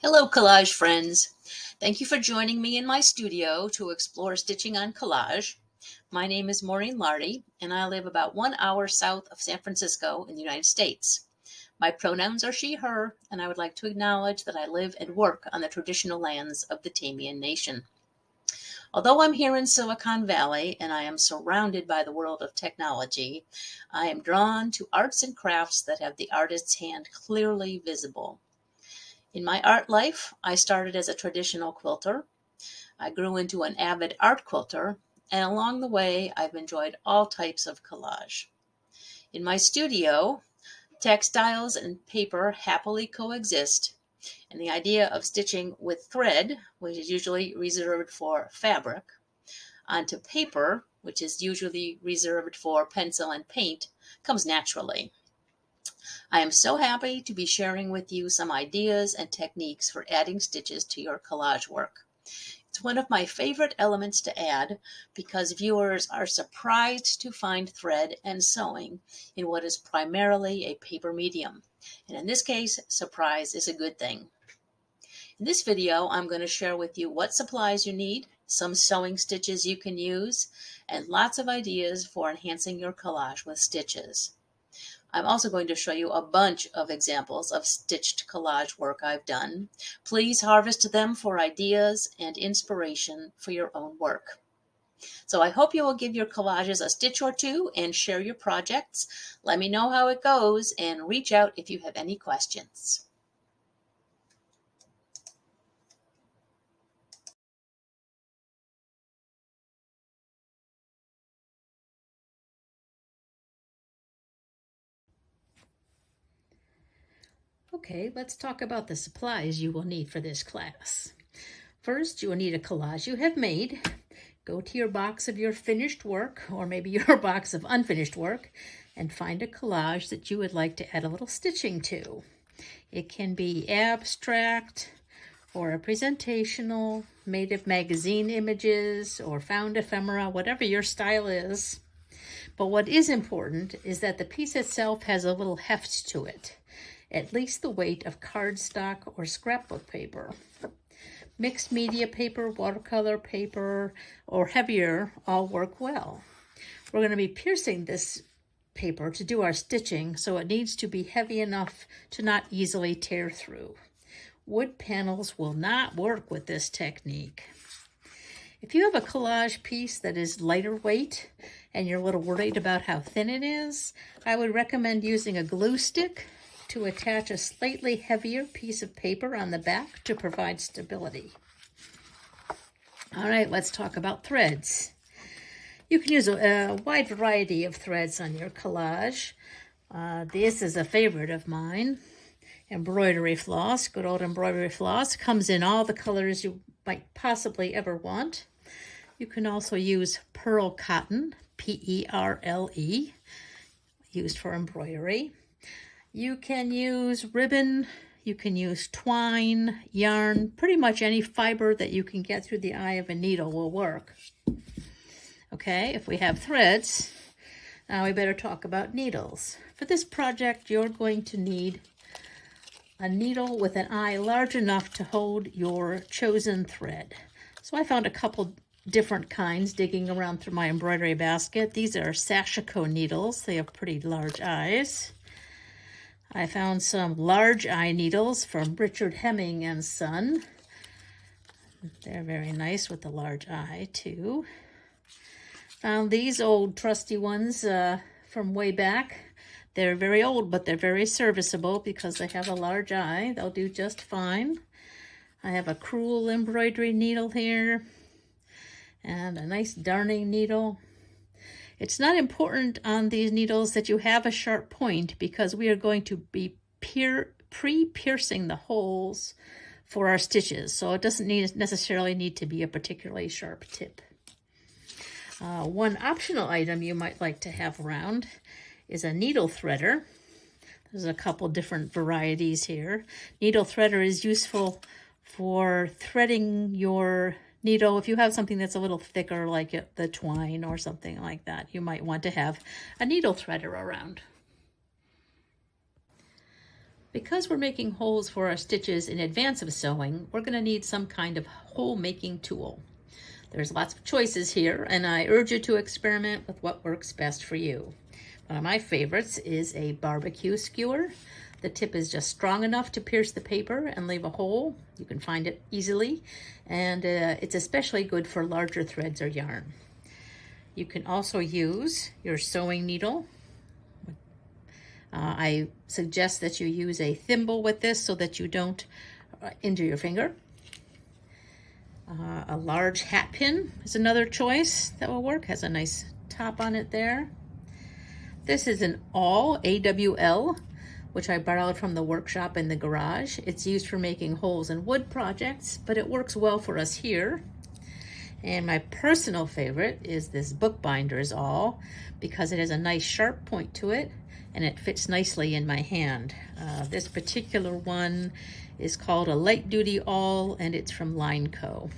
Hello, collage friends. Thank you for joining me in my studio to explore stitching on collage. My name is Maureen Lardy, and I live about 1 hour south of San Francisco in the United States. My pronouns are she, her, and I would like to acknowledge that I live and work on the traditional lands of the Tamian Nation. Although I'm here in Silicon Valley and I am surrounded by the world of technology, I am drawn to arts and crafts that have the artist's hand clearly visible. In my art life, I started as a traditional quilter. I grew into an avid art quilter, and along the way, I've enjoyed all types of collage. In my studio, textiles and paper happily coexist, and the idea of stitching with thread, which is usually reserved for fabric, onto paper, which is usually reserved for pencil and paint, comes naturally. I am so happy to be sharing with you some ideas and techniques for adding stitches to your collage work. It's one of my favorite elements to add because viewers are surprised to find thread and sewing in what is primarily a paper medium. And in this case, surprise is a good thing. In this video, I'm going to share with you what supplies you need, some sewing stitches you can use, and lots of ideas for enhancing your collage with stitches. I'm also going to show you a bunch of examples of stitched collage work I've done. Please harvest them for ideas and inspiration for your own work. So I hope you will give your collages a stitch or two and share your projects. Let me know how it goes and reach out if you have any questions. Okay, let's talk about the supplies you will need for this class. First, you will need a collage you have made. Go to your box of your finished work, or maybe your box of unfinished work, and find a collage that you would like to add a little stitching to. It can be abstract, or a presentational, made of magazine images, or found ephemera, whatever your style is. But what is important is that the piece itself has a little heft to it, at least the weight of cardstock or scrapbook paper. Mixed media paper, watercolor paper, or heavier all work well. We're going to be piercing this paper to do our stitching, so it needs to be heavy enough to not easily tear through. Wood panels will not work with this technique. If you have a collage piece that is lighter weight and you're a little worried about how thin it is, I would recommend using a glue stick to attach a slightly heavier piece of paper on the back to provide stability. All right, let's talk about threads. You can use a wide variety of threads on your collage. This is a favorite of mine. Embroidery floss, good old embroidery floss, comes in all the colors you might possibly ever want. You can also use pearl cotton, P-E-R-L-E, used for embroidery. You can use ribbon, you can use twine, yarn, pretty much any fiber that you can get through the eye of a needle will work. Okay, if we have threads, now we better talk about needles. For this project, you're going to need a needle with an eye large enough to hold your chosen thread. So I found a couple different kinds digging around through my embroidery basket. These are Sashiko needles. They have pretty large eyes. I found some large eye needles from Richard Hemming and Son. They're very nice with the large eye too. Found these old trusty ones from way back. They're very old, but they're very serviceable because they have a large eye. They'll do just fine. I have a crewel embroidery needle here and a nice darning needle. It's not important on these needles that you have a sharp point because we are going to be pre-piercing the holes for our stitches, so it doesn't necessarily need to be a particularly sharp tip. One optional item you might like to have around is a needle threader. There's a couple different varieties here. Needle threader is useful for threading your needle. If you have something that's a little thicker, like the twine or something like that, you might want to have a needle threader around. Because we're making holes for our stitches in advance of sewing, we're going to need some kind of hole making tool. There's lots of choices here, and I urge you to experiment with what works best for you. One of my favorites is a barbecue skewer. The tip is just strong enough to pierce the paper and leave a hole. You can find it easily, and it's especially good for larger threads or yarn. You can also use your sewing needle. I suggest that you use a thimble with this so that you don't injure your finger. A large hat pin is another choice that will work. Has a nice top on it there. This is an awl, AWL, which I borrowed from the workshop in the garage. It's used for making holes in wood projects, but it works well for us here. And my personal favorite is this bookbinder's awl because it has a nice sharp point to it and it fits nicely in my hand. This particular one is called a light duty awl and it's from Line Co.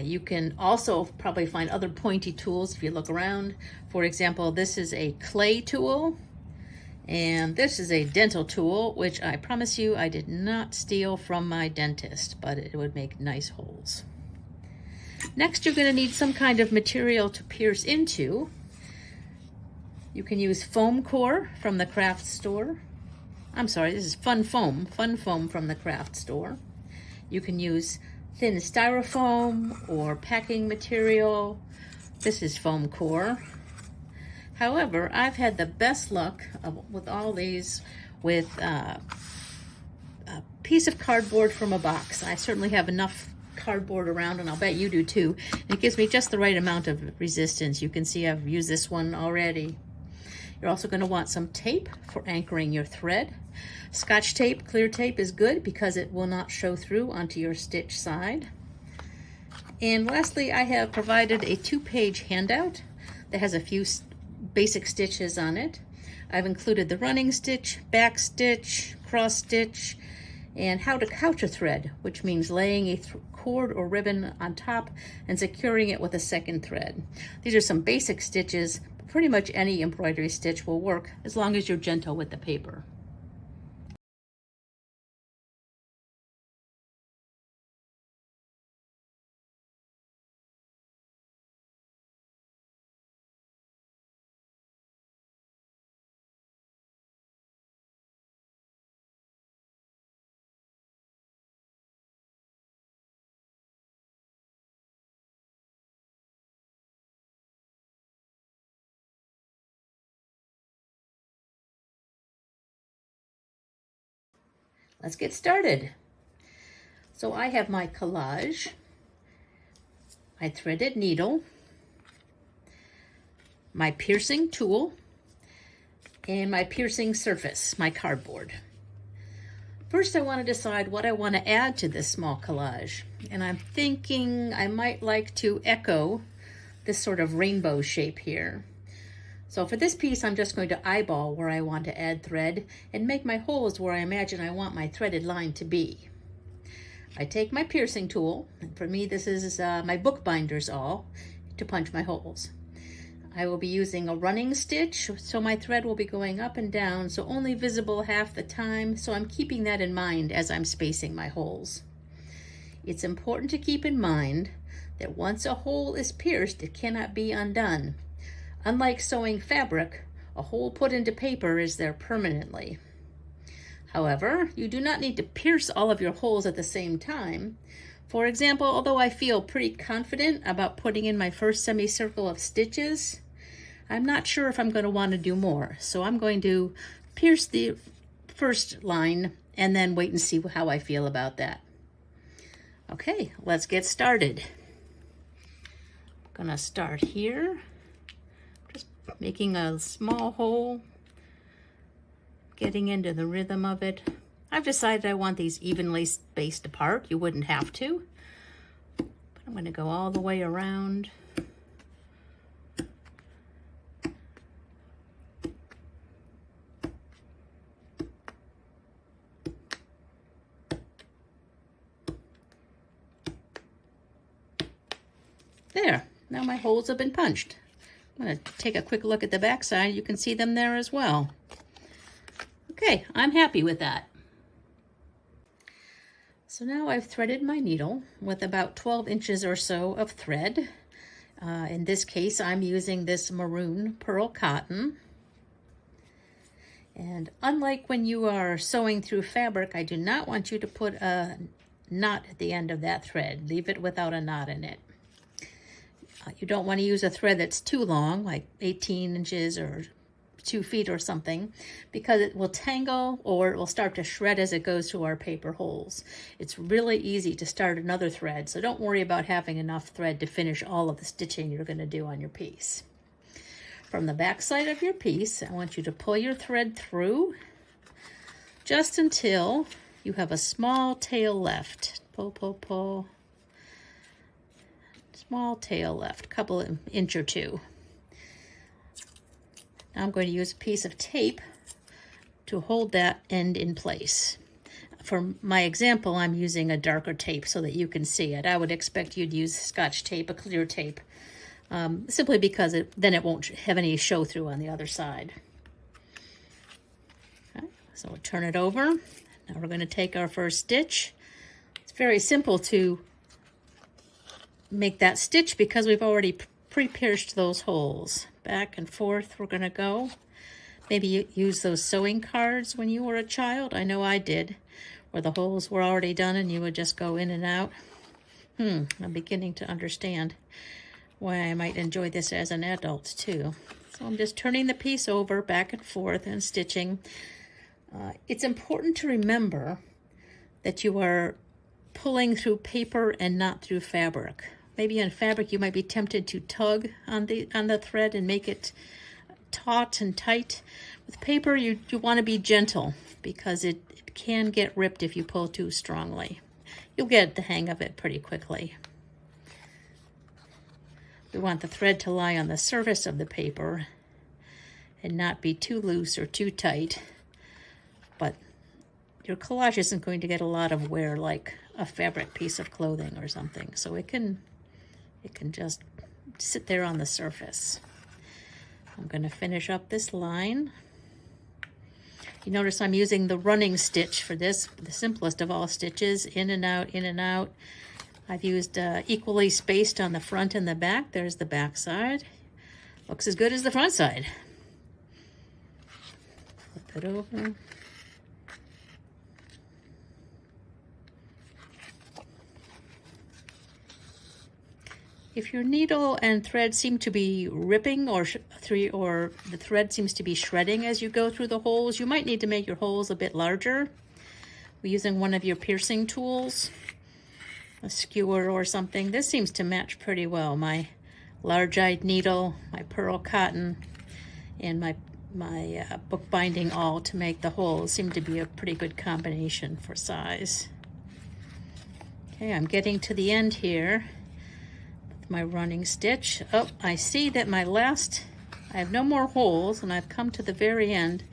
You can also probably find other pointy tools if you look around. For example, this is a clay tool and this is a dental tool, which I promise you I did not steal from my dentist, but it would make nice holes. Next, you're going to need some kind of material to pierce into. You can use foam core from the craft store. I'm sorry, this is fun foam from the craft store. You can use thin styrofoam or packing material. This is foam core. However, I've had the best luck with all these with a piece of cardboard from a box. I certainly have enough cardboard around, and I'll bet you do too. It gives me just the right amount of resistance. You can see I've used this one already. You're also going to want some tape for anchoring your thread. Scotch tape, clear tape is good because it will not show through onto your stitch side. And lastly, I have provided a 2-page handout that has a few basic stitches on it. I've included the running stitch, back stitch, cross stitch, and how to couch a thread, which means laying a cord or ribbon on top and securing it with a second thread. These are some basic stitches, but pretty much any embroidery stitch will work as long as you're gentle with the paper. Let's get started. So I have my collage, my threaded needle, my piercing tool, and my piercing surface, my cardboard. First, I want to decide what I want to add to this small collage. And I'm thinking I might like to echo this sort of rainbow shape here. So for this piece, I'm just going to eyeball where I want to add thread and make my holes where I imagine I want my threaded line to be. I take my piercing tool, and for me this is my bookbinder's awl, to punch my holes. I will be using a running stitch, so my thread will be going up and down, so only visible half the time, so I'm keeping that in mind as I'm spacing my holes. It's important to keep in mind that once a hole is pierced, it cannot be undone. Unlike sewing fabric, a hole put into paper is there permanently. However, you do not need to pierce all of your holes at the same time. For example, although I feel pretty confident about putting in my first semicircle of stitches, I'm not sure if I'm going to want to do more. So I'm going to pierce the first line and then wait and see how I feel about that. Okay, let's get started. I'm going to start here. Just making a small hole, getting into the rhythm of it. I've decided I want these evenly spaced apart. You wouldn't have to. But I'm going to go all the way around. There, now my holes have been punched. I'm going to take a quick look at the back side. You can see them there as well. Okay, I'm happy with that. So now I've threaded my needle with about 12 inches or so of thread. In this case, I'm using this maroon pearl cotton. And unlike when you are sewing through fabric, I do not want you to put a knot at the end of that thread. Leave it without a knot in it. You don't want to use a thread that's too long, like 18 inches or 2 feet or something, because it will tangle or it will start to shred as it goes through our paper holes. It's really easy to start another thread, so don't worry about having enough thread to finish all of the stitching you're going to do on your piece. From the back side of your piece, I want you to pull your thread through just until you have a small tail left. Pull, pull, pull. Small tail left, couple of inch or two. Now I'm going to use a piece of tape to hold that end in place. For my example, I'm using a darker tape so that you can see it. I would expect you'd use Scotch tape, a clear tape, simply because then it won't have any show through on the other side. Okay, so we'll turn it over. Now we're going to take our first stitch. It's very simple to make that stitch because we've already pre-pierced those holes. Back and forth we're going to go. Maybe you use those sewing cards when you were a child. I know I did, where the holes were already done and you would just go in and out. I'm beginning to understand why I might enjoy this as an adult too. So I'm just turning the piece over back and forth and stitching. It's important to remember that you are pulling through paper and not through fabric. Maybe on fabric you might be tempted to tug on the thread and make it taut and tight. With paper you want to be gentle because it can get ripped if you pull too strongly. You'll get the hang of it pretty quickly. We want the thread to lie on the surface of the paper and not be too loose or too tight. But your collage isn't going to get a lot of wear like a fabric piece of clothing or something. So it can just sit there on the surface. I'm going to finish up this line. You notice I'm using the running stitch for this, the simplest of all stitches, in and out, in and out. I've used equally spaced on the front and the back. There's the back side. Looks as good as the front side. Flip it over. If your needle and thread seem to be ripping or the thread seems to be shredding as you go through the holes, you might need to make your holes a bit larger. We're using one of your piercing tools, a skewer or something. This seems to match pretty well. My large-eyed needle, my pearl cotton, and my bookbinding awl to make the holes seem to be a pretty good combination for size. Okay, I'm getting to the end here. My running stitch. Oh, I see that I have no more holes, and I've come to the very end,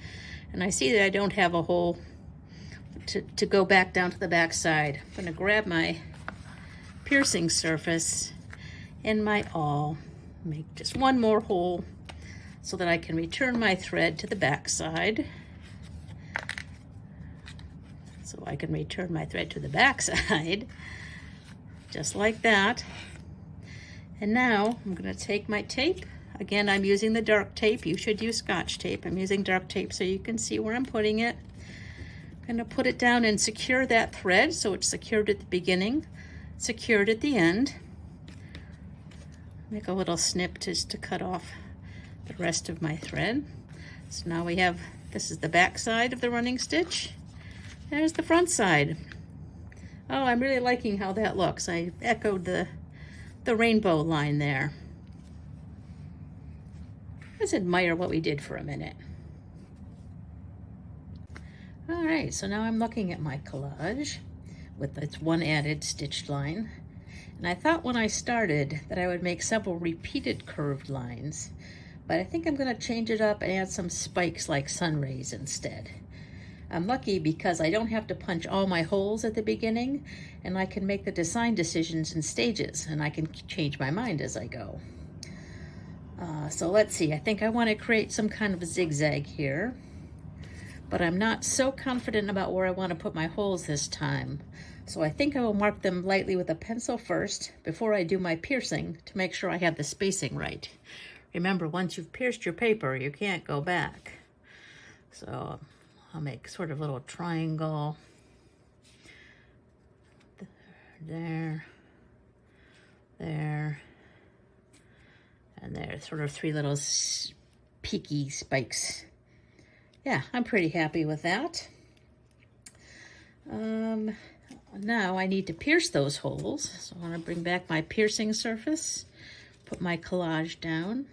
and I see that I don't have a hole to go back down to the back side. I'm going to grab my piercing surface and my awl, make just one more hole so that I can return my thread to the back side. So I can return my thread to the back side, just like that. And now I'm going to take my tape. Again, I'm using the dark tape. You should use Scotch tape. I'm using dark tape so you can see where I'm putting it. I'm going to put it down and secure that thread so it's secured at the beginning, secured at the end. Make a little snip just to cut off the rest of my thread. So now we have, this is the back side of the running stitch. There's the front side. Oh, I'm really liking how that looks. I echoed the rainbow line there. Let's admire what we did for a minute. All right, so now I'm looking at my collage with its one added stitched line. And I thought when I started that I would make several repeated curved lines, but I think I'm going to change it up and add some spikes like sun rays instead. I'm lucky because I don't have to punch all my holes at the beginning, and I can make the design decisions in stages, and I can change my mind as I go. So let's see, I think I want to create some kind of a zigzag here. but I'm not so confident about where I want to put my holes this time. So I think I will mark them lightly with a pencil first before I do my piercing to make sure I have the spacing right. Remember, once you've pierced your paper, you can't go back. So I'll make sort of a little triangle. There, there, and there, sort of 3 little peaky spikes. Yeah, I'm pretty happy with that. Now I need to pierce those holes. So I want to bring back my piercing surface, put my collage down,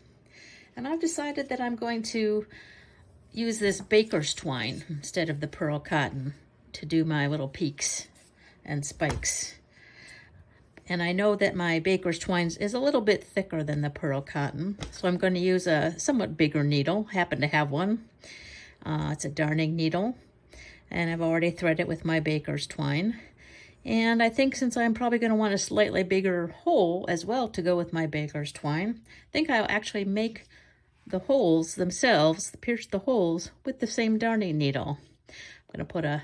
and I've decided that I'm going to use this baker's twine instead of the pearl cotton to do my little peaks and spikes. And I know that my baker's twine is a little bit thicker than the pearl cotton, so I'm going to use a somewhat bigger needle. Happen to have one. It's a darning needle, and I've already threaded it with my baker's twine. And I think since I'm probably going to want a slightly bigger hole as well to go with my baker's twine, I think I'll actually make the holes themselves, pierce the holes with the same darning needle. I'm going to put a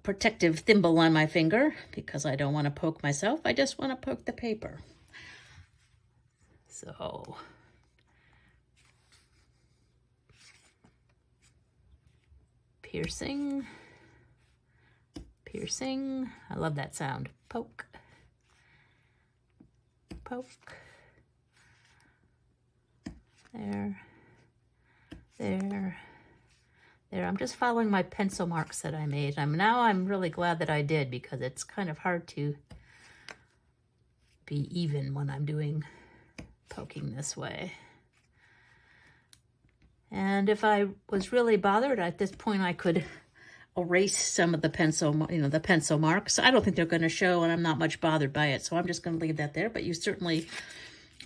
protective thimble on my finger because I don't want to poke myself. I just want to poke the paper. So piercing, piercing. I love that sound. Poke, poke. There, there, there. I'm just following my pencil marks that I made. I'm really glad that I did, because it's kind of hard to be even when I'm doing poking this way. And if I was really bothered at this point, I could erase some of the pencil, the pencil marks. I don't think they're going to show, and I'm not much bothered by it, so I'm just going to leave that there. But you certainly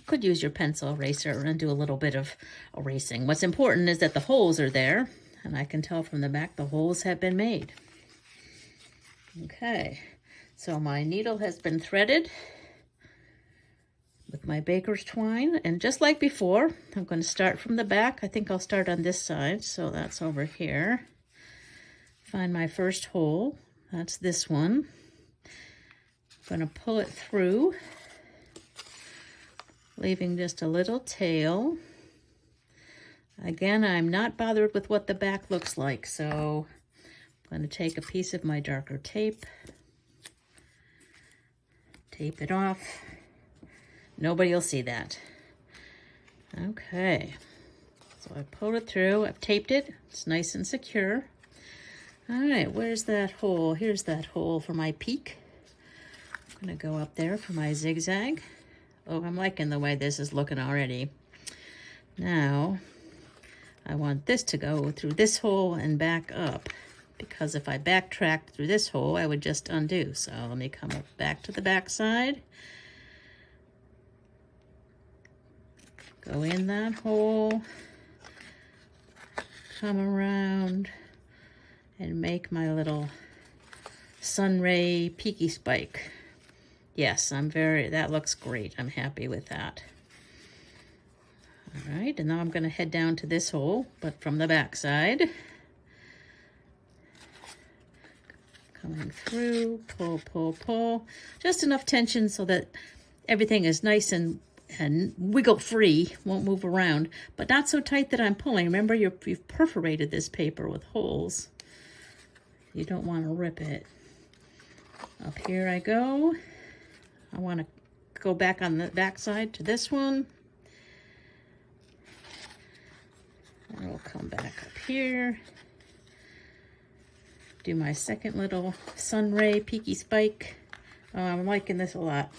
could use your pencil eraser and do a little bit of erasing. What's important is that the holes are there, and I can tell from the back the holes have been made. Okay, so my needle has been threaded with my baker's twine, and just like before, I'm going to start from the back. I think I'll start on this side, so that's over here. Find my first hole. That's this one. I'm going to pull it through, leaving just a little tail. Again, I'm not bothered with what the back looks like, so I'm going to take a piece of my darker tape, tape it off. Nobody will see that. Okay, so I pulled it through, I've taped it, it's nice and secure. All right, where's that hole? Here's that hole for my peak. I'm gonna go up there for my zigzag. Oh, I'm liking the way this is looking already. Now, I want this to go through this hole and back up, because if I backtracked through this hole, I would just undo. So let me come up back to the back side. Go in that hole, come around, and make my little sunray peaky spike. Yes, that looks great. I'm happy with that. All right, and now I'm going to head down to this hole, but from the back side. Coming through, pull, pull, pull. Just enough tension so that everything is nice and wiggle free, won't move around, but not so tight that I'm pulling. Remember, you've perforated this paper with holes. You don't want to rip it. Up here I go. I want to go back on the back side to this one. And I'll come back up here. Do my second little sunray peaky spike. Oh, I'm liking this a lot.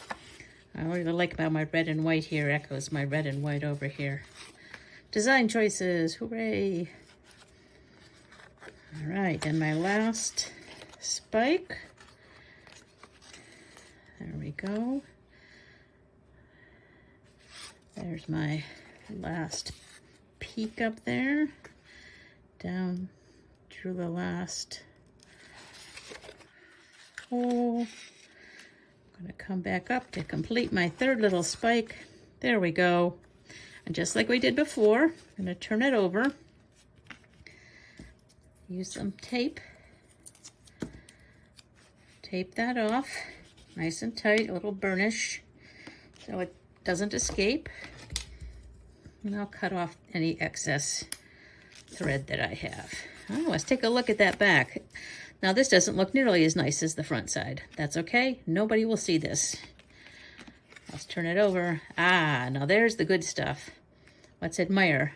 I really like about my red and white here, echoes my red and white over here. Design choices, hooray. All right, and my last spike. There we go. There's my last peak up there. Down through the last hole. I'm going to come back up to complete my third little spike. There we go. And just like we did before, I'm going to turn it over. use some tape. Tape that off nice and tight, a little burnish so it doesn't escape. And I'll cut off any excess thread that I have. Oh, let's take a look at that back. Now this doesn't look nearly as nice as the front side. That's okay, nobody will see this. Let's turn it over. Ah, now there's the good stuff. Let's admire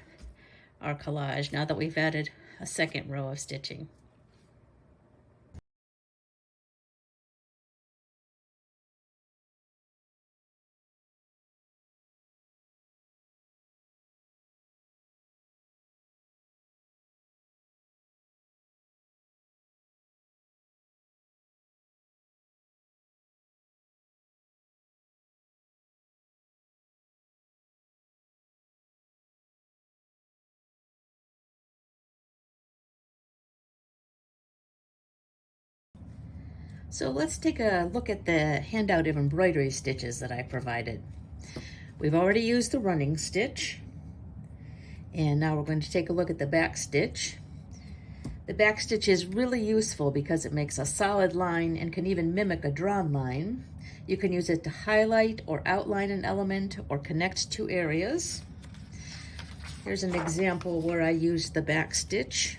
our collage now that we've added a second row of stitching. So let's take a look at the handout of embroidery stitches that I provided. We've already used the running stitch, and now we're going to take a look at the back stitch. The back stitch is really useful because it makes a solid line and can even mimic a drawn line. You can use it to highlight or outline an element or connect two areas. Here's an example where I used the back stitch.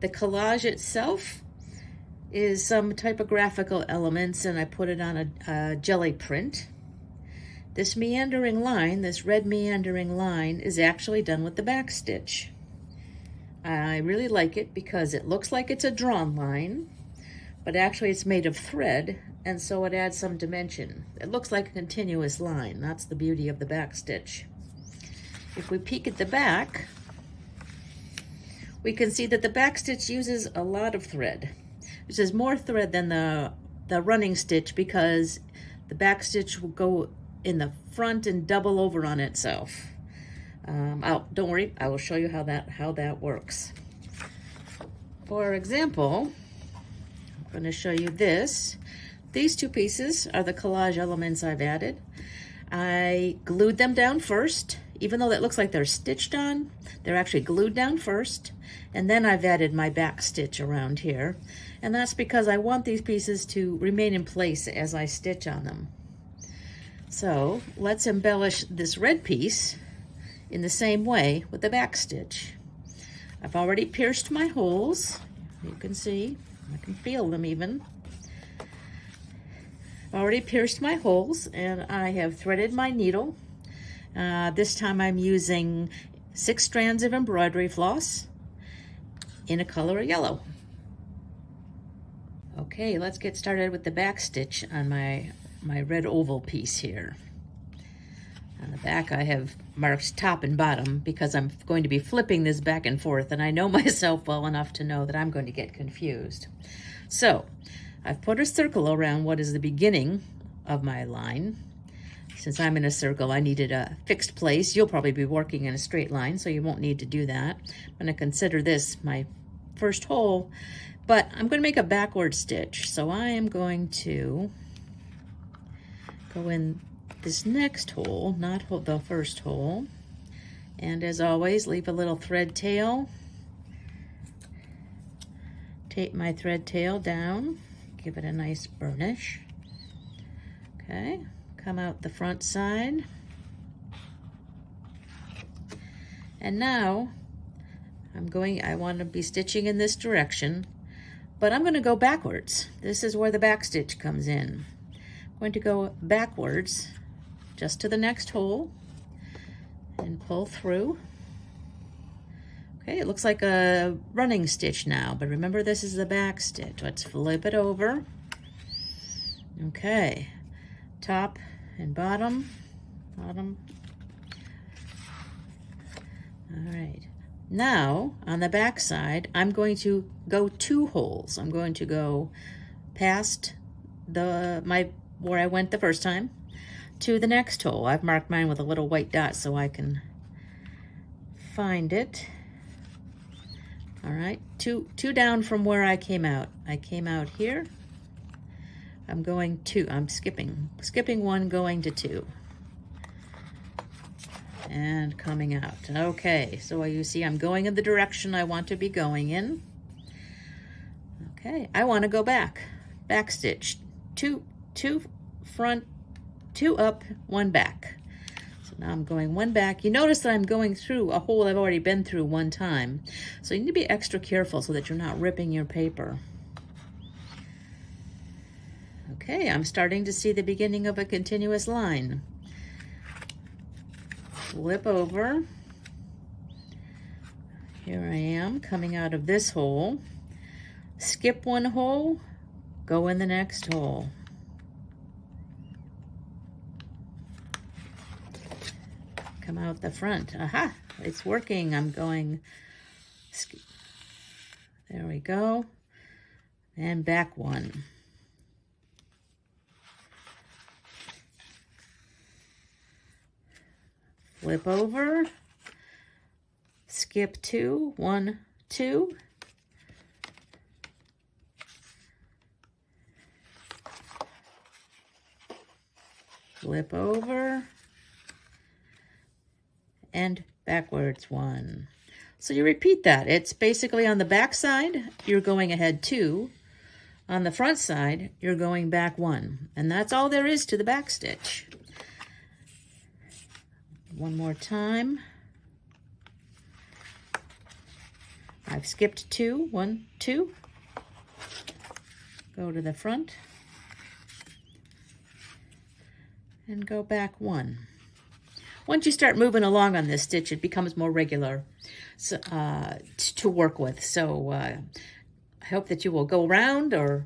The collage itself is some typographical elements, and I put it on a jelly print. This meandering line, this red meandering line, is actually done with the back stitch. I really like it because it looks like it's a drawn line, but actually it's made of thread, and so it adds some dimension. It looks like a continuous line. That's the beauty of the back stitch. If we peek at the back, we can see that the back stitch uses a lot of thread. This is more thread than the running stitch because the back stitch will go in the front and double over on itself. Don't worry, I will show you how that works. For example, I'm going to show you this. These two pieces are the collage elements I've added. I glued them down first. Even though that looks like they're stitched on, they're actually glued down first, and then I've added my back stitch around here. And that's because I want these pieces to remain in place as I stitch on them. So let's embellish this red piece in the same way with the back stitch. I've already pierced my holes. You can see, I can feel them even. I've already pierced my holes, and I have threaded my needle. This time I'm using 6 strands of embroidery floss in a color yellow. Okay, let's get started with the back stitch on my red oval piece here. On the back I have marked top and bottom because I'm going to be flipping this back and forth, and I know myself well enough to know that I'm going to get confused. So I've put a circle around what is the beginning of my line. Since I'm in a circle, I needed a fixed place. You'll probably be working in a straight line, so you won't need to do that. I'm going to consider this my first hole, but I'm going to make a backward stitch. So I am going to go in this next hole, not the first hole. And as always, leave a little thread tail. Tape my thread tail down, give it a nice burnish. Okay. Come out the front side. And now I want to be stitching in this direction, but I'm going to go backwards. This is where the back stitch comes in. I'm going to go backwards just to the next hole and pull through. Okay, it looks like a running stitch now, but remember this is the back stitch. Let's flip it over. Okay. Top and bottom. All right. Now, on the back side, I'm going to go 2 holes. I'm going to go past where I went the first time to the next hole. I've marked mine with a little white dot so I can find it. All right, two down from where I came out. I came out here. I'm skipping 1, going to 2. And coming out. Okay, so you see I'm going in the direction I want to be going in. Okay, I want to go back. Back stitch. Two front, two up, one back. So now I'm going one back. You notice that I'm going through a hole I've already been through one time. So you need to be extra careful so that you're not ripping your paper. Okay, I'm starting to see the beginning of a continuous line. Flip over. Here I am coming out of this hole. Skip one hole, go in the next hole. Come out the front. Aha, it's working. I'm going, there we go. And back one. Flip over, skip two, 1, 2. Flip over, and backwards 1. So you repeat that. It's basically on the back side, you're going ahead 2. On the front side, you're going back 1. And that's all there is to the back stitch. One more time. I've skipped 2, 1, 2. Go to the front and go back 1. Once you start moving along on this stitch, it becomes more regular to work with. So I hope that you will go around or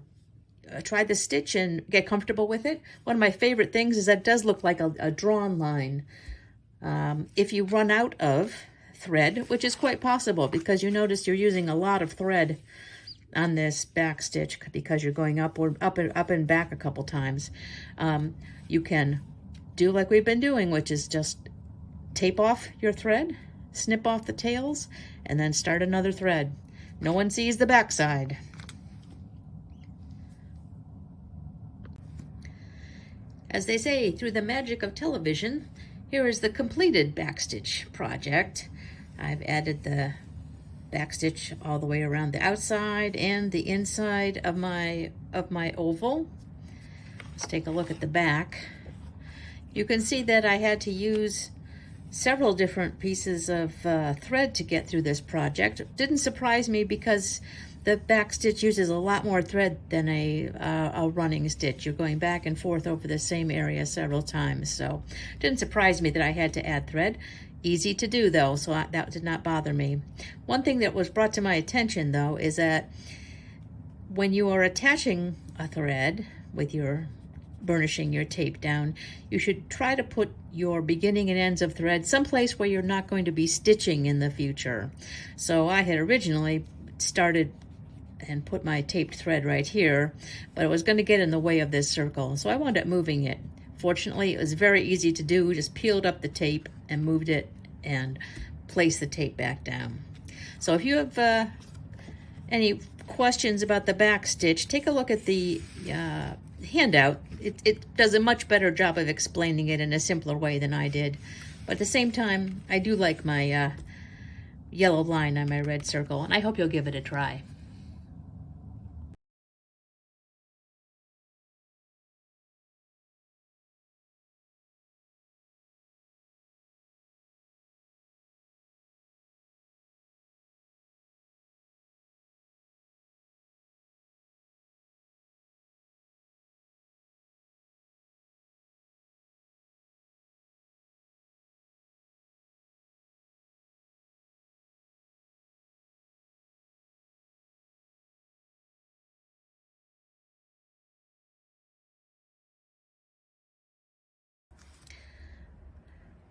try the stitch and get comfortable with it. One of my favorite things is that it does look like a drawn line. If you run out of thread, which is quite possible because you notice you're using a lot of thread on this back stitch because you're going up and back a couple times, you can do like we've been doing, which is just tape off your thread, snip off the tails, and then start another thread. No one sees the back side. As they say, through the magic of television, here is the completed backstitch project. I've added the backstitch all the way around the outside and the inside of my oval. Let's take a look at the back. You can see that I had to use several different pieces of thread to get through this project. It didn't surprise me because the back stitch uses a lot more thread than a running stitch. You're going back and forth over the same area several times, so it didn't surprise me that I had to add thread. Easy to do though, so that did not bother me. One thing that was brought to my attention though is that when you are attaching a thread with your burnishing your tape down, you should try to put your beginning and ends of thread someplace where you're not going to be stitching in the future. So I had originally started and put my taped thread right here, but it was going to get in the way of this circle, so I wound up moving it. Fortunately, it was very easy to do. Just peeled up the tape and moved it and placed the tape back down. So if you have any questions about the back stitch, take a look at the handout. It does a much better job of explaining it in a simpler way than I did. But at the same time, I do like my yellow line on my red circle, and I hope you'll give it a try.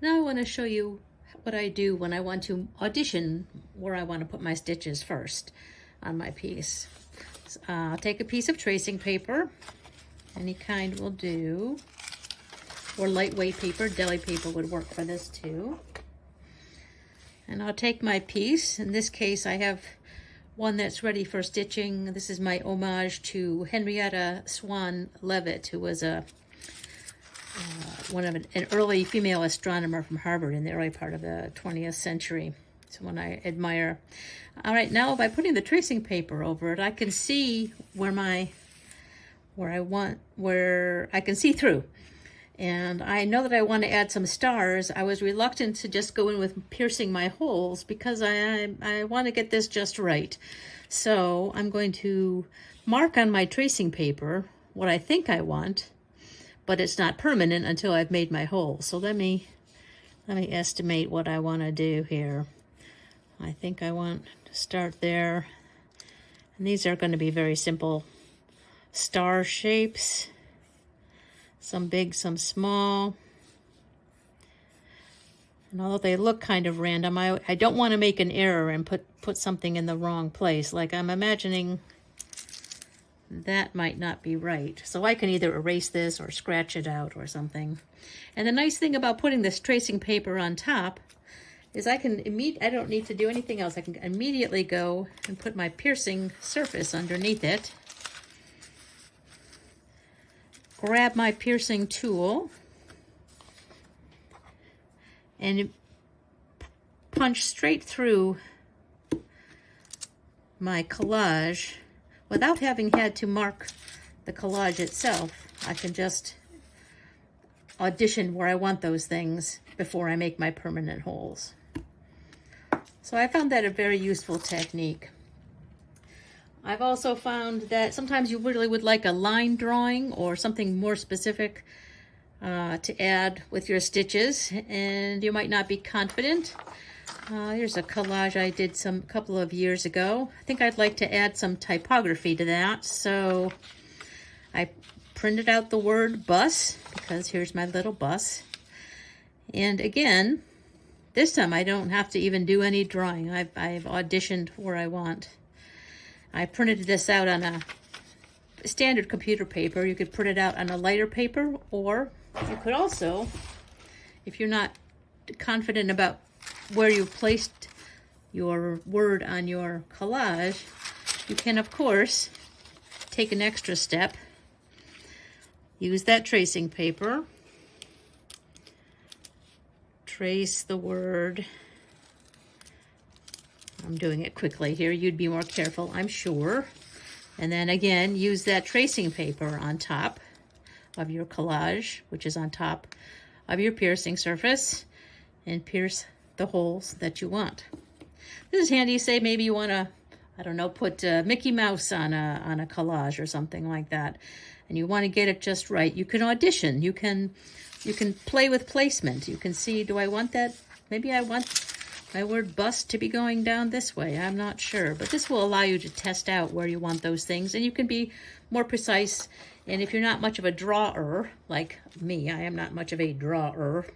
Now I want to show you what I do when I want to audition where I want to put my stitches first on my piece. I'll take a piece of tracing paper, any kind will do, or lightweight paper. Deli paper would work for this too. And I'll take my piece. In this case, I have one that's ready for stitching. This is my homage to Henrietta Swan Leavitt, who was an early female astronomer from Harvard in the early part of the 20th century. It's one I admire. All right, now by putting the tracing paper over it, I can see where I can see through. And I know that I want to add some stars. I was reluctant to just go in with piercing my holes because I want to get this just right. So I'm going to mark on my tracing paper what I think I want, but it's not permanent until I've made my holes. So let me estimate what I want to do here. I think I want to start there. And these are going to be very simple star shapes. Some big, some small. And although they look kind of random, I don't want to make an error and put something in the wrong place. Like I'm imagining that might not be right. So I can either erase this or scratch it out or something. And the nice thing about putting this tracing paper on top is I don't need to do anything else. I can immediately go and put my piercing surface underneath it. Grab my piercing tool and punch straight through my collage without having had to mark the collage itself. I can just audition where I want those things before I make my permanent holes. So I found that a very useful technique. I've also found that sometimes you really would like a line drawing or something more specific to add with your stitches, and you might not be confident. Here's a collage I did a couple of years ago. I think I'd like to add some typography to that, so I printed out the word bus, because here's my little bus. And again, this time I don't have to even do any drawing. I've auditioned where I want. I printed this out on a standard computer paper. You could print it out on a lighter paper, or you could also, if you're not confident about where you placed your word on your collage, you can, of course, take an extra step. Use that tracing paper. Trace the word. I'm doing it quickly here. You'd be more careful, I'm sure. And then again, use that tracing paper on top of your collage, which is on top of your piercing surface, and pierce the holes that you want. This is handy. Say maybe you want to, I don't know, put Mickey Mouse on a collage or something like that, and you want to get it just right. You can audition. You can play with placement. You can see, do I want that? Maybe I want my word bust to be going down this way. I'm not sure, but this will allow you to test out where you want those things, and you can be more precise. And if you're not much of a drawer, like me, I am not much of a drawer,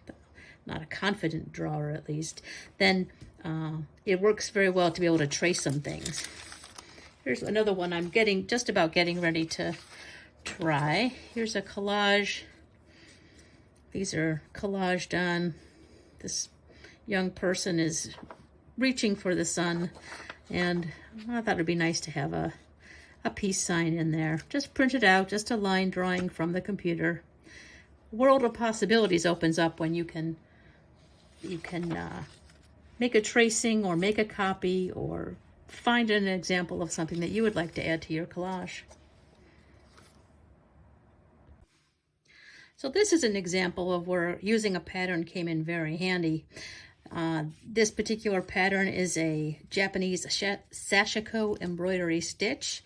not a confident drawer at least, then it works very well to be able to trace some things. Here's another one I'm just about getting ready to try. Here's a collage. These are collaged on. This young person is reaching for the sun, and I thought it'd be nice to have a peace sign in there. Just print it out, just a line drawing from the computer. World of possibilities opens up when you can make a tracing or make a copy or find an example of something that you would like to add to your collage. So this is an example of where using a pattern came in very handy. This particular pattern is a Japanese sashiko embroidery stitch,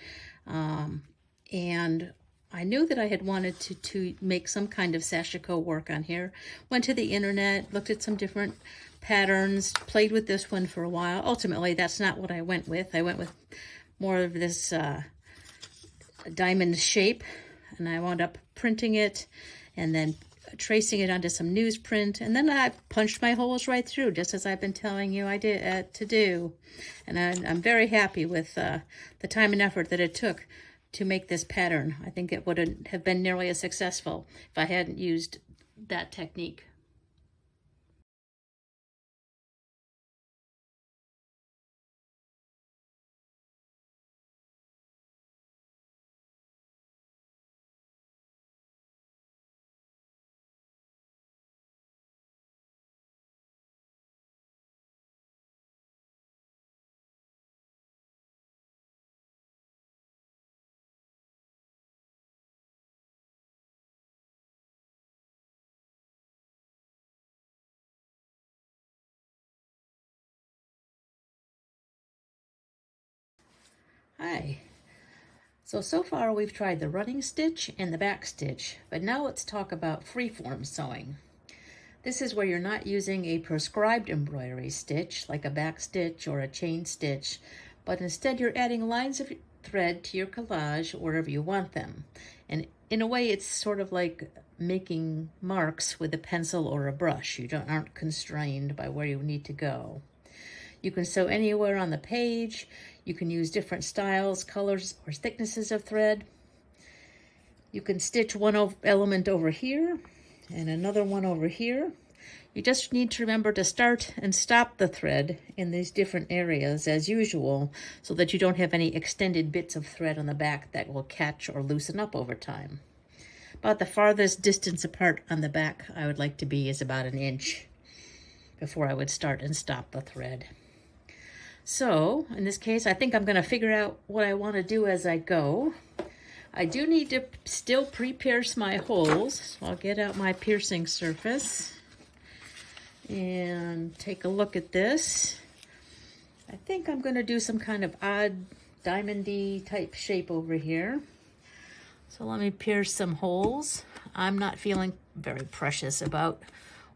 and I knew that I had wanted to make some kind of sashiko work on here. Went to the internet, looked at some different patterns, played with this one for a while. Ultimately, that's not what I went with. I went with more of this diamond shape, and I wound up printing it and then tracing it onto some newsprint, and then I punched my holes right through, just as I've been telling you I did to do. And I'm very happy with the time and effort that it took to make this pattern. I think it wouldn't have been nearly as successful if I hadn't used that technique. Hi. So far we've tried the running stitch and the back stitch, but now let's talk about freeform sewing. This is where you're not using a prescribed embroidery stitch like a back stitch or a chain stitch, but instead you're adding lines of thread to your collage wherever you want them. And in a way, it's sort of like making marks with a pencil or a brush. You aren't constrained by where you need to go. You can sew anywhere on the page. You can use different styles, colors, or thicknesses of thread. You can stitch one element over here and another one over here. You just need to remember to start and stop the thread in these different areas as usual, so that you don't have any extended bits of thread on the back that will catch or loosen up over time. About the farthest distance apart on the back I would like to be is about 1 inch before I would start and stop the thread. So in this case, I think I'm going to figure out what I want to do as I go. I do need to still pre-pierce my holes, so I'll get out my piercing surface and take a look at this. I think I'm going to do some kind of odd diamondy type shape over here. So let me pierce some holes. I'm not feeling very precious about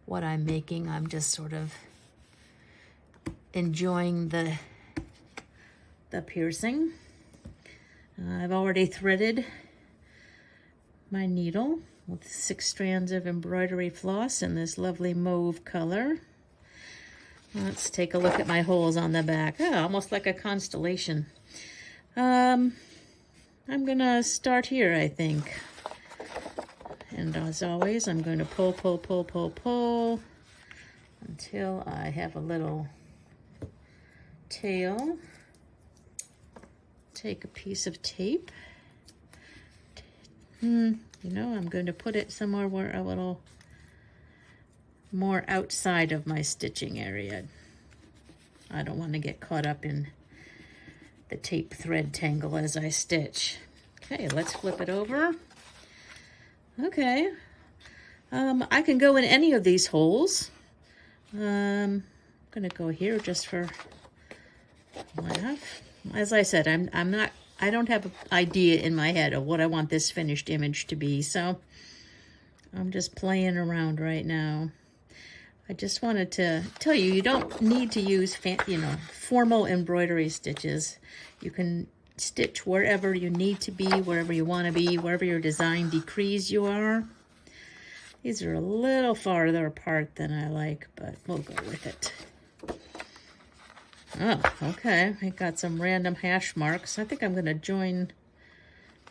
what I'm making. I'm just sort of enjoying the piercing. I've already threaded my needle with 6 strands of embroidery floss in this lovely mauve color. Let's take a look at my holes on the back. Oh, almost like a constellation. I'm gonna start here, I think. And as always, I'm going to pull until I have a little tail. Take a piece of tape. You know, I'm going to put it somewhere where a little more outside of my stitching area. I don't want to get caught up in the tape thread tangle as I stitch. Okay, let's flip it over. Okay, I can go in any of these holes. I'm gonna go here just for a laugh. As I said, I don't have an idea in my head of what I want this finished image to be, so I'm just playing around right now. I just wanted to tell you, you don't need to use formal embroidery stitches. You can stitch wherever you need to be, wherever you want to be, wherever your design decrees you are. These are a little farther apart than I like, but we'll go with it. Oh, okay. I got some random hash marks. I think I'm going to join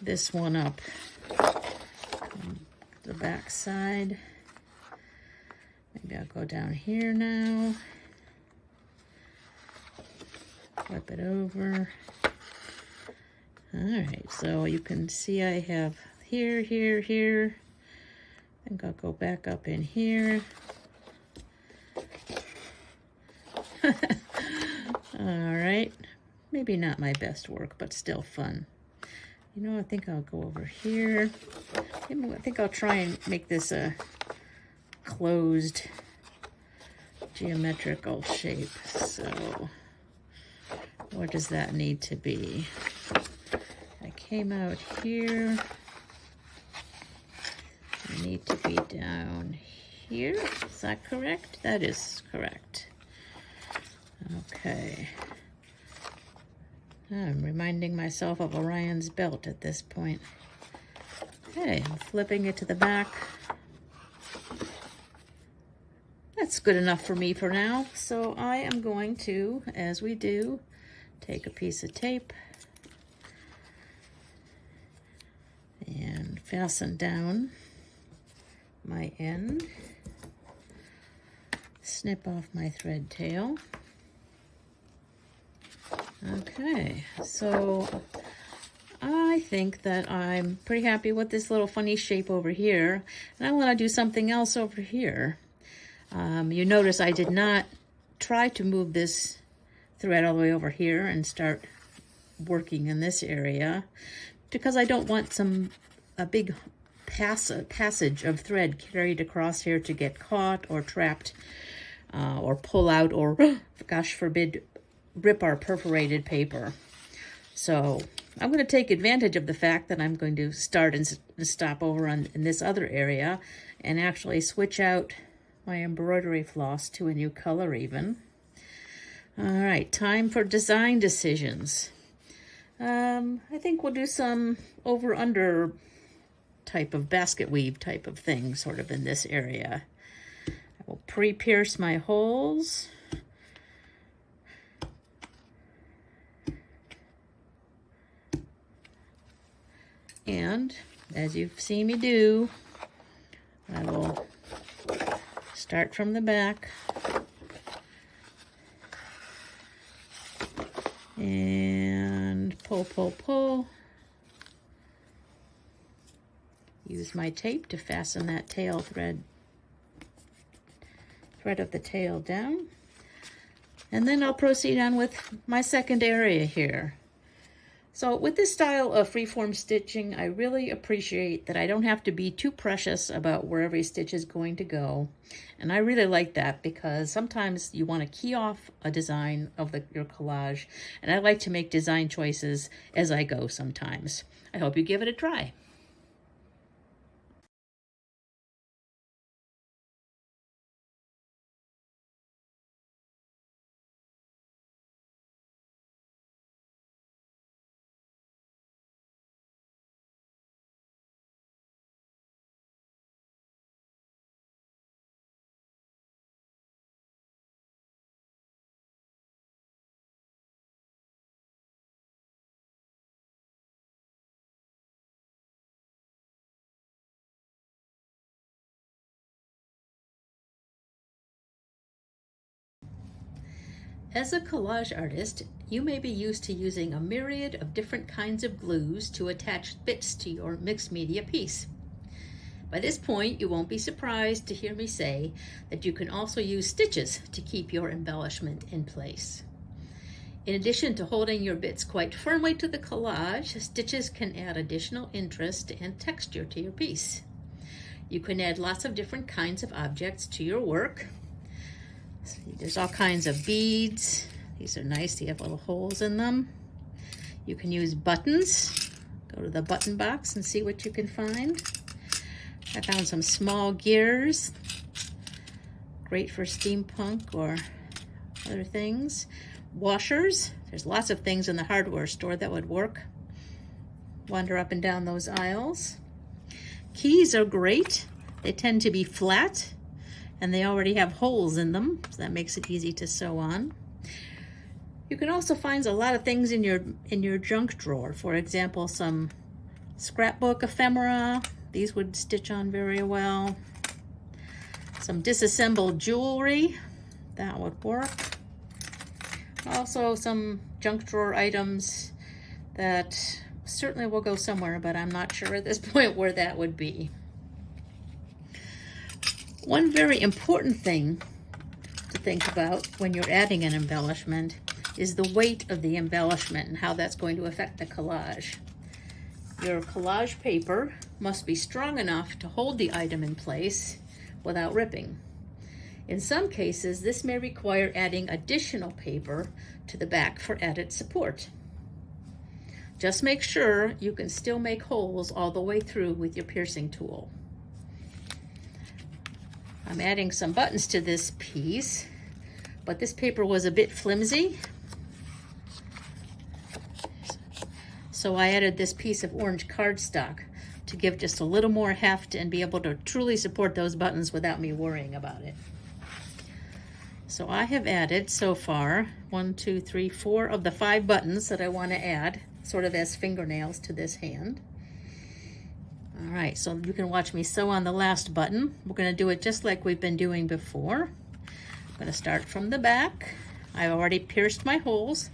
this one up. The back side. Maybe I'll go down here now. Flip it over. All right, so you can see I have here. I think I'll go back up in here. All right, maybe not my best work, but still fun. You know, I think I'll go over here. I think I'll try and make this a closed geometrical shape. So what does that need to be? I came out here. I need to be down here. Is that correct? That is correct. Okay. I'm reminding myself of Orion's belt at this point. Okay, I'm flipping it to the back. That's good enough for me for now. So I am going to, as we do, take a piece of tape and fasten down my end. Snip off my thread tail. Okay, so I think that I'm pretty happy with this little funny shape over here, and I want to do something else over here. You notice I did not try to move this thread all the way over here and start working in this area, because I don't want a big passage of thread carried across here to get caught or trapped or pull out or, gosh forbid, rip our perforated paper. So I'm going to take advantage of the fact that I'm going to start and stop over in this other area and actually switch out my embroidery floss to a new color even. All right, time for design decisions. I think we'll do some over-under type of basket weave type of thing sort of in this area. I will pre-pierce my holes. And as you've seen me do, I will start from the back and pull. Use my tape to fasten that tail thread of the tail down. And then I'll proceed on with my second area here. So with this style of freeform stitching, I really appreciate that I don't have to be too precious about where every stitch is going to go. And I really like that because sometimes you want to key off a design of your collage, and I like to make design choices as I go sometimes. I hope you give it a try. As a collage artist, you may be used to using a myriad of different kinds of glues to attach bits to your mixed media piece. By this point, you won't be surprised to hear me say that you can also use stitches to keep your embellishment in place. In addition to holding your bits quite firmly to the collage, stitches can add additional interest and texture to your piece. You can add lots of different kinds of objects to your work. There's all kinds of beads. These are nice. They have little holes in them. You can use buttons. Go to the button box and see what you can find. I found some small gears. Great for steampunk or other things. Washers. There's lots of things in the hardware store that would work. Wander up and down those aisles. Keys are great. They tend to be flat, and they already have holes in them, so that makes it easy to sew on. You can also find a lot of things in your junk drawer. For example, some scrapbook ephemera. These would stitch on very well. Some disassembled jewelry. That would work. Also some junk drawer items that certainly will go somewhere, but I'm not sure at this point where that would be. One very important thing to think about when you're adding an embellishment is the weight of the embellishment and how that's going to affect the collage. Your collage paper must be strong enough to hold the item in place without ripping. In some cases, this may require adding additional paper to the back for added support. Just make sure you can still make holes all the way through with your piercing tool. I'm adding some buttons to this piece, but this paper was a bit flimsy, so I added this piece of orange cardstock to give just a little more heft and be able to truly support those buttons without me worrying about it. So I have added so far 1, 2, 3, 4 of the 5 buttons that I want to add, sort of as fingernails to this hand. All right, so you can watch me sew on the last button. We're going to do it just like we've been doing before. I'm going to start from the back. I've already pierced my holes.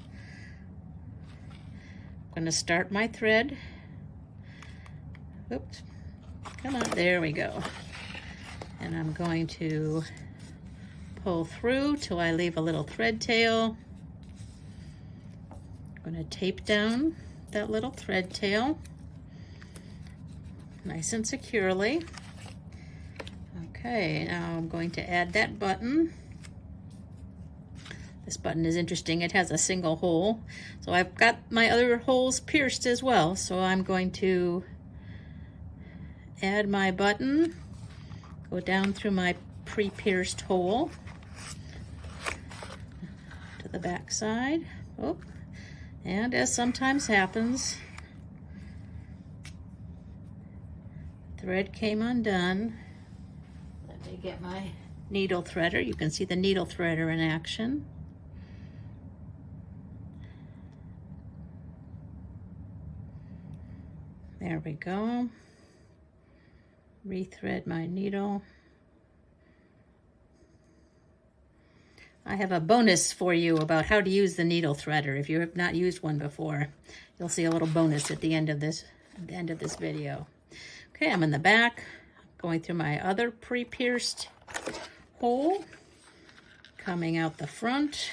I'm going to start my thread. Oops, come on, there we go. And I'm going to pull through till I leave a little thread tail. I'm going to tape down that little thread tail nice and securely. Okay, now I'm going to add that button This button is interesting. It has a single hole. So I've got my other holes pierced as well. So I'm going to add my button, go down through my pre-pierced hole to the back side. Oh, and as sometimes happens, thread came undone. Let me get my needle threader. You can see the needle threader in action. There we go. Rethread my needle. I have a bonus for you about how to use the needle threader. If you have not used one before, you'll see a little bonus at the end of this video. Okay, I'm in the back, going through my other pre-pierced hole, coming out the front.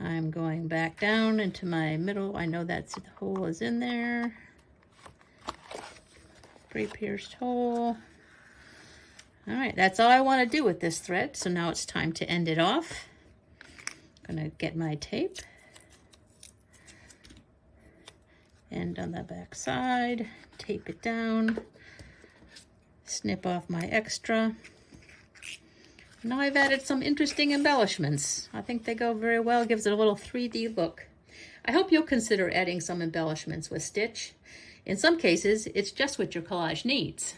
I'm going back down into my middle. I know that the hole is in there. Pre-pierced hole. All right, that's all I want to do with this thread. So now it's time to end it off. I'm gonna get my tape. End on the back side, tape it down, snip off my extra. Now I've added some interesting embellishments. I think they go very well, gives it a little 3D look. I hope you'll consider adding some embellishments with Stitch. In some cases, it's just what your collage needs.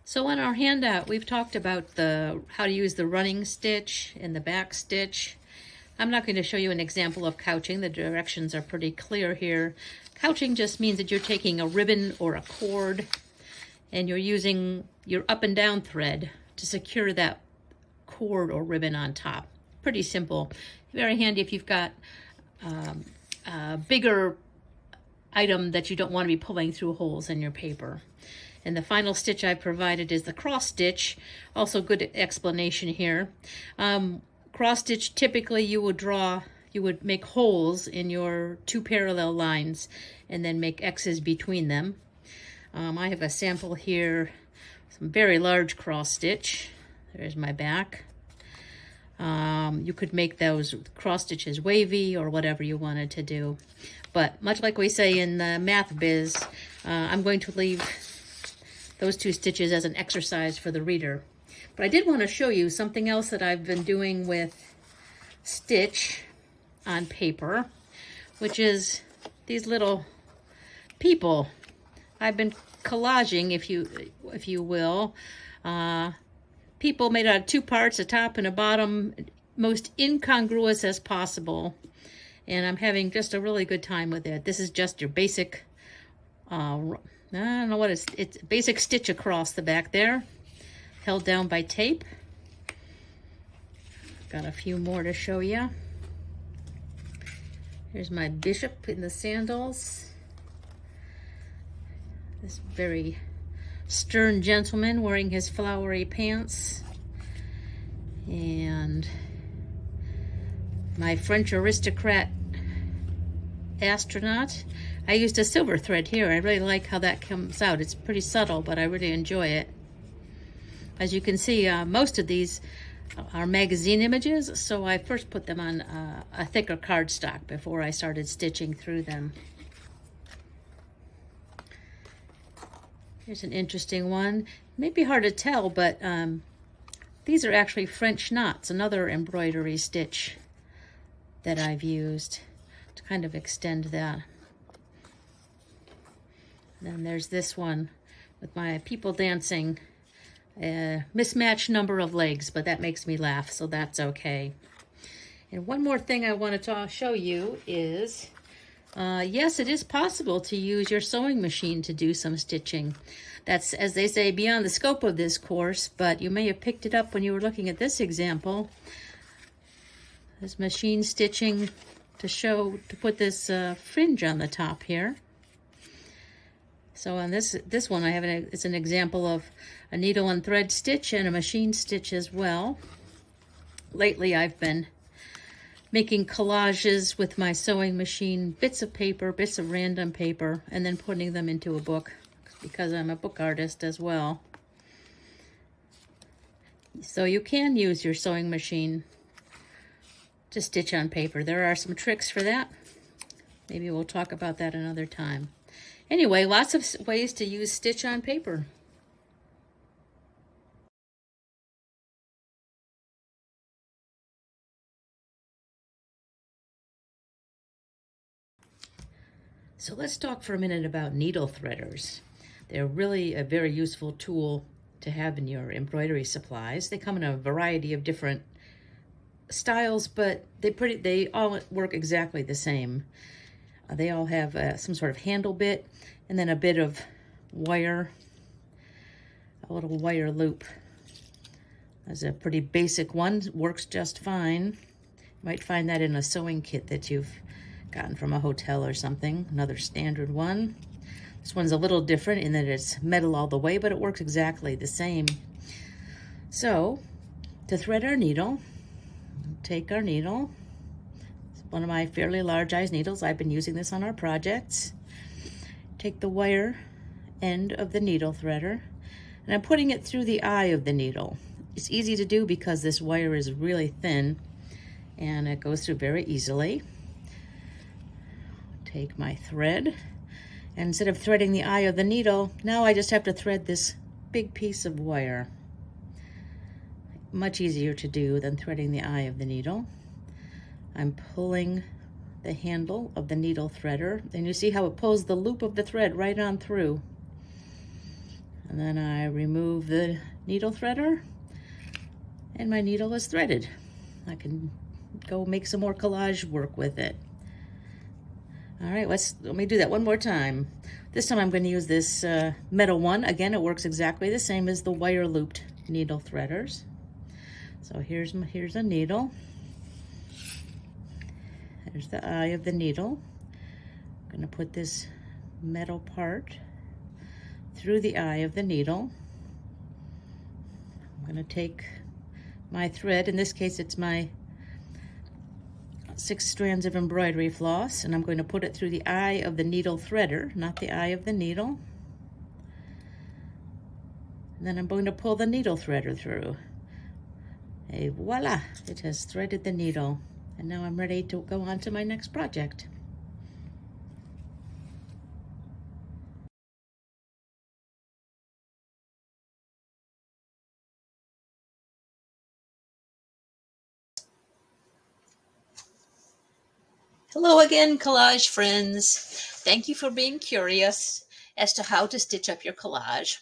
So on our handout, we've talked about how to use the running stitch and the back stitch. I'm not going to show you an example of couching. The directions are pretty clear here. Couching just means that you're taking a ribbon or a cord and you're using your up and down thread to secure that cord or ribbon on top. Pretty simple. Very handy if you've got a bigger item that you don't want to be pulling through holes in your paper. And the final stitch I provided is the cross stitch. Also good explanation here. Cross stitch, typically you would make holes in your two parallel lines and then make X's between them. I have a sample here, some very large cross stitch. There's my back. You could make those cross stitches wavy or whatever you wanted to do. But much like we say in the math biz, I'm going to leave those two stitches as an exercise for the reader. But I did want to show you something else that I've been doing with Stitch on paper, which is these little people. I've been collaging, if you will, people made out of two parts, a top and a bottom, most incongruous as possible. And I'm having just a really good time with it. This is just your basic, I don't know what it's basic stitch across the back there, held down by tape. Got a few more to show you. Here's my bishop in the sandals. This very stern gentleman wearing his flowery pants. And my French aristocrat astronaut. I used a silver thread here. I really like how that comes out. It's pretty subtle, but I really enjoy it. As you can see, most of these are magazine images, so I first put them on a thicker cardstock before I started stitching through them. Here's an interesting one. Maybe hard to tell, but these are actually French knots, another embroidery stitch that I've used to kind of extend that. Then there's this one with my people dancing, mismatched number of legs, but that makes me laugh, so that's okay. And one more thing I wanted to show you is Yes, it is possible to use your sewing machine to do some stitching. That's, as they say, beyond the scope of this course, but you may have picked it up when you were looking at this example. This machine stitching to put this fringe on the top here. So on this one, it's an example of a needle and thread stitch and a machine stitch as well. Lately, I've been making collages with my sewing machine, bits of paper, bits of random paper, and then putting them into a book because I'm a book artist as well. So you can use your sewing machine to stitch on paper. There are some tricks for that. Maybe we'll talk about that another time. Anyway, lots of ways to use stitch on paper. So let's talk for a minute about needle threaders. They're really a very useful tool to have in your embroidery supplies. They come in a variety of different styles, but they all work exactly the same. They all have some sort of handle bit and then a bit of wire, a little wire loop. That's a pretty basic one, works just fine. You might find that in a sewing kit that you've gotten from a hotel or something, another standard one. This one's a little different in that it's metal all the way, but it works exactly the same. So, to thread our needle, take our needle. It's one of my fairly large-sized needles. I've been using this on our projects. Take the wire end of the needle threader, and I'm putting it through the eye of the needle. It's easy to do because this wire is really thin, and it goes through very easily. Take my thread, and instead of threading the eye of the needle, now I just have to thread this big piece of wire. Much easier to do than threading the eye of the needle. I'm pulling the handle of the needle threader, and you see how it pulls the loop of the thread right on through. And then I remove the needle threader, and my needle is threaded. I can go make some more collage work with it. All right, let me do that one more time. This time I'm going to use this metal one. Again, it works exactly the same as the wire looped needle threaders. So here's a needle. There's the eye of the needle. I'm going to put this metal part through the eye of the needle. I'm going to take my thread, in this case it's my 6 strands of embroidery floss, and I'm going to put it through the eye of the needle threader, not the eye of the needle. And then I'm going to pull the needle threader through. Et voila, it has threaded the needle. And now I'm ready to go on to my next project. Hello again, collage friends. Thank you for being curious as to how to stitch up your collage.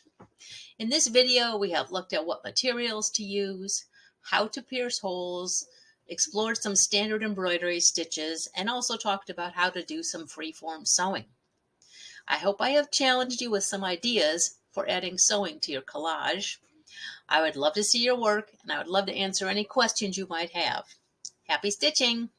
In this video, we have looked at what materials to use, how to pierce holes, explored some standard embroidery stitches, and also talked about how to do some freeform sewing. I hope I have challenged you with some ideas for adding sewing to your collage. I would love to see your work, and I would love to answer any questions you might have. Happy stitching!